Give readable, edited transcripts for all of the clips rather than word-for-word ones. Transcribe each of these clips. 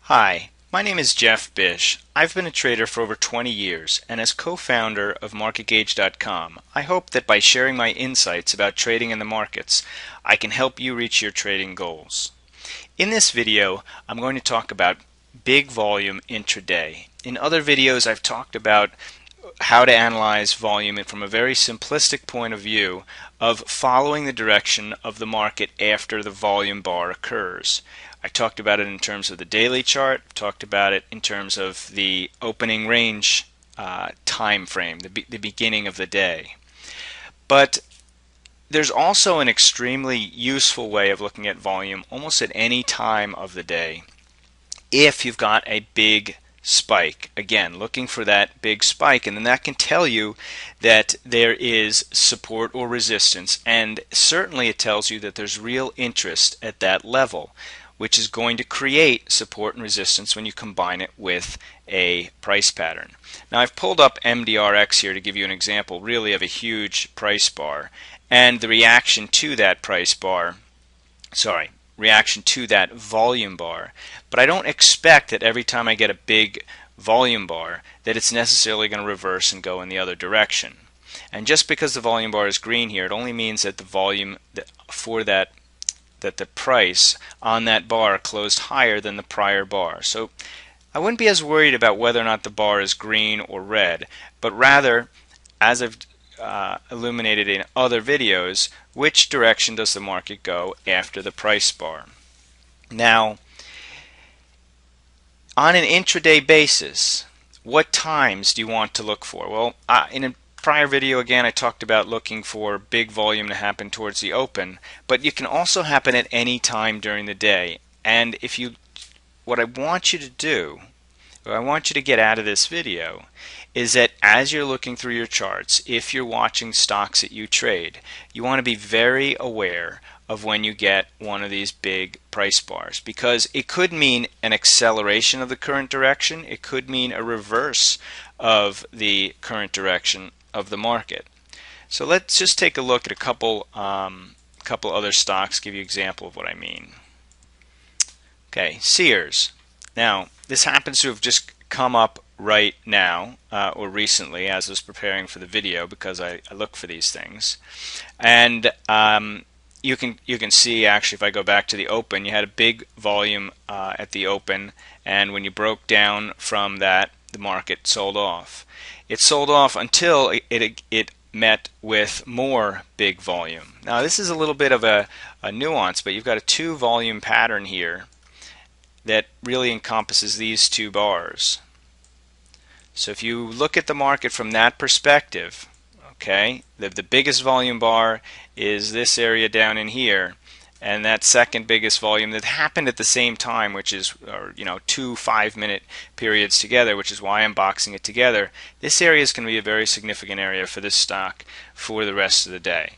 Hi, my name is Jeff Bish. I've been a trader for over 20 years, and as co-founder of MarketGauge.com, I hope that by sharing my insights about trading in the markets, I can help you reach your trading goals. In this video, I'm going to talk about big volume intraday. In other videos, I've talked about how to analyze volume from a very simplistic point of view of following the direction of the market after the volume bar occurs. I talked about it in terms of the daily chart, talked about it in terms of the opening range time frame, the beginning of the day. But there's also an extremely useful way of looking at volume almost at any time of the day if you've got a big spike. Again, looking for that big spike, and then that can tell you that there is support or resistance, and certainly it tells you that there's real interest at that level, which is going to create support and resistance when you combine it with a price pattern. Now I've pulled up MDRX here to give you an example really of a huge price bar and the reaction to that reaction to that volume bar. But I don't expect that every time I get a big volume bar that it's necessarily going to reverse and go in the other direction. And just because the volume bar is green here, it only means that the volume for that the price on that bar closed higher than the prior bar. So I wouldn't be as worried about whether or not the bar is green or red, but rather, as I've illuminated in other videos, which direction does the market go after the price bar. Now, on an intraday basis, what times do you want to look for? Well, in a prior video again I talked about looking for big volume to happen towards the open, but it can also happen at any time during the day. And what I want you to do, what I want you to get out of this video is that as you're looking through your charts, if you're watching stocks that you trade, you want to be very aware of when you get one of these big price bars, because it could mean an acceleration of the current direction, it could mean a reverse of the current direction of the market. So let's just take a look at a couple other stocks, give you an example of what I mean. Okay, Sears. Now, this happens to have just come up right now or recently as I was preparing for the video, because I look for these things. And you can see, actually, if I go back to the open, you had a big volume at the open, and when you broke down from that, the market sold off. It sold off until it met with more big volume. Now this is a little bit of a nuance, but you've got a two volume pattern here that really encompasses these two bars. So if you look at the market from that perspective, okay, the biggest volume bar is this area down in here, and that second biggest volume that happened at the same time, which is 2 5-minute periods together, which is why I'm boxing it together. This area is going to be a very significant area for this stock for the rest of the day.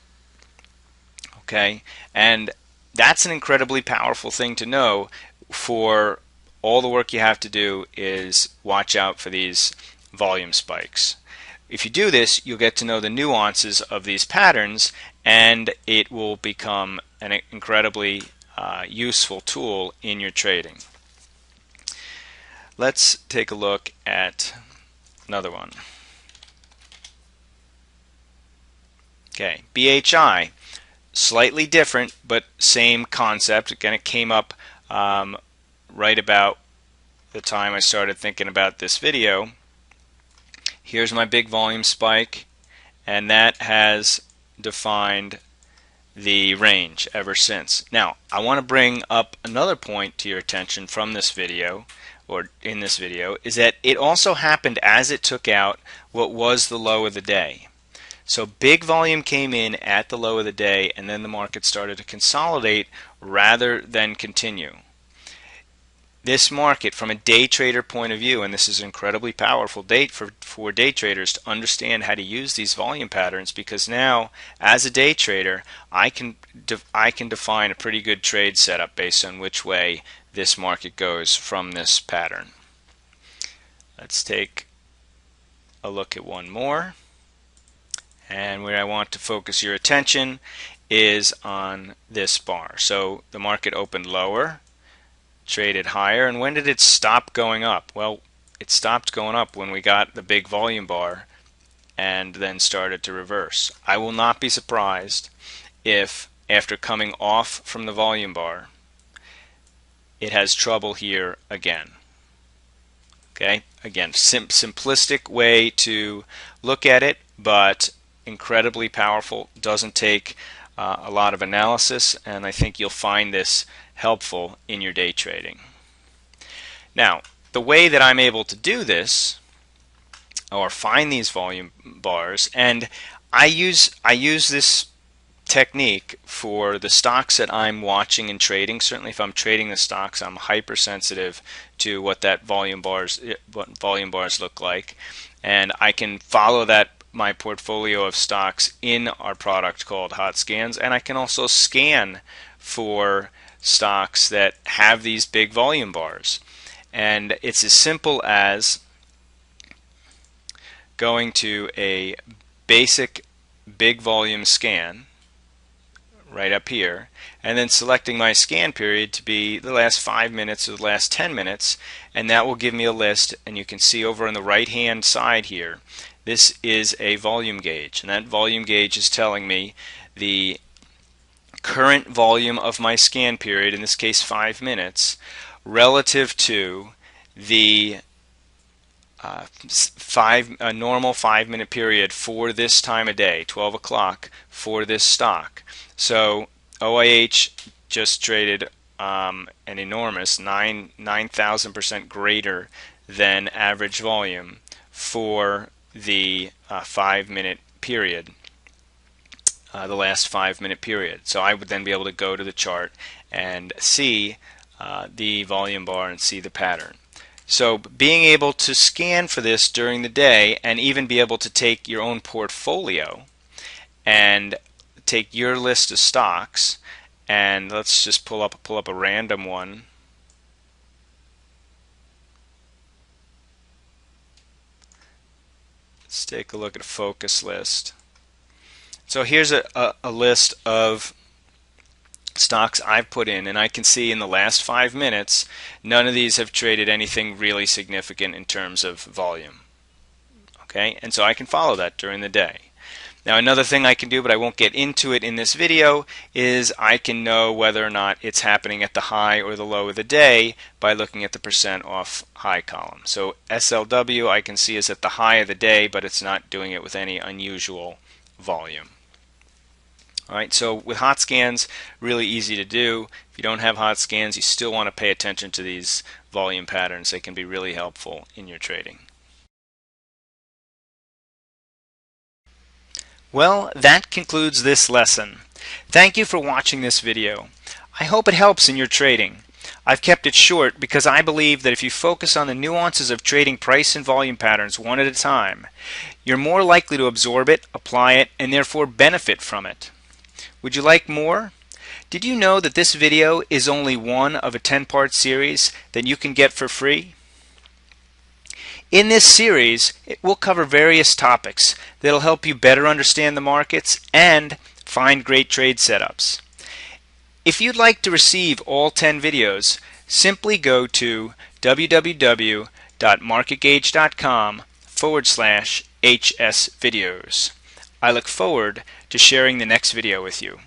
Okay, and that's an incredibly powerful thing to know. For all the work you have to do is watch out for these volume spikes. If you do this, you'll get to know the nuances of these patterns, and it will become an incredibly useful tool in your trading. Let's take a look at another one. Okay, BHI, slightly different but same concept. Again, it came up right about the time I started thinking about this video. Here's my big volume spike, and that has defined the range ever since. Now, I want to bring up another point to your attention from this video, or in this video, is that it also happened as it took out what was the low of the day. So big volume came in at the low of the day, and then the market started to consolidate rather than continue. This market, from a day trader point of view, and this is an incredibly powerful date for day traders to understand how to use these volume patterns, because now, as a day trader, I can define a pretty good trade setup based on which way this market goes from this pattern. Let's take a look at one more, and where I want to focus your attention is on this bar. So the market opened lower, traded higher. And when did it stop going up? Well, it stopped going up when we got the big volume bar and then started to reverse. I will not be surprised if after coming off from the volume bar it has trouble here again. Okay, again, simplistic way to look at it, but incredibly powerful. Doesn't take a lot of analysis, and I think you'll find this helpful in your day trading. Now, the way that I'm able to do this, or find these volume bars, and I use this technique for the stocks that I'm watching and trading. Certainly if I'm trading the stocks, I'm hypersensitive to what volume bars look like, and I can follow my portfolio of stocks in our product called Hot Scans, and I can also scan for stocks that have these big volume bars. And it's as simple as going to a basic big volume scan right up here, and then selecting my scan period to be the last 5 minutes or the last 10 minutes, and that will give me a list. And you can see over on the right hand side here, this is a volume gauge, and that volume gauge is telling me the current volume of my scan period, in this case 5 minutes, relative to the normal 5 minute period for this time of day, 12 o'clock, for this stock. So OIH just traded an enormous 9,000% greater than average volume for the 5 minute period, the last 5 minute period. So I would then be able to go to the chart and see the volume bar and see the pattern. So being able to scan for this during the day, and even be able to take your own portfolio and take your list of stocks, and let's just pull up a random one. Let's take a look at a focus list. So here's a list of stocks I've put in, and I can see in the last 5 minutes none of these have traded anything really significant in terms of volume. Okay, and so I can follow that during the day. Now another thing I can do, but I won't get into it in this video, is I can know whether or not it's happening at the high or the low of the day by looking at the percent off high column. So SLW I can see is at the high of the day, but it's not doing it with any unusual volume. Alright, so with hot scans, really easy to do. If you don't have hot scans, you still want to pay attention to these volume patterns. They can be really helpful in your trading. Well, that concludes this lesson. Thank you for watching this video. I hope it helps in your trading. I've kept it short because I believe that if you focus on the nuances of trading price and volume patterns one at a time, you're more likely to absorb it, apply it, and therefore benefit from it. Would you like more? Did you know that this video is only one of a 10-part series that you can get for free? In this series, it will cover various topics that will help you better understand the markets and find great trade setups. If you'd like to receive all 10 videos, simply go to www.marketgauge.com/HS videos. I look forward to sharing the next video with you.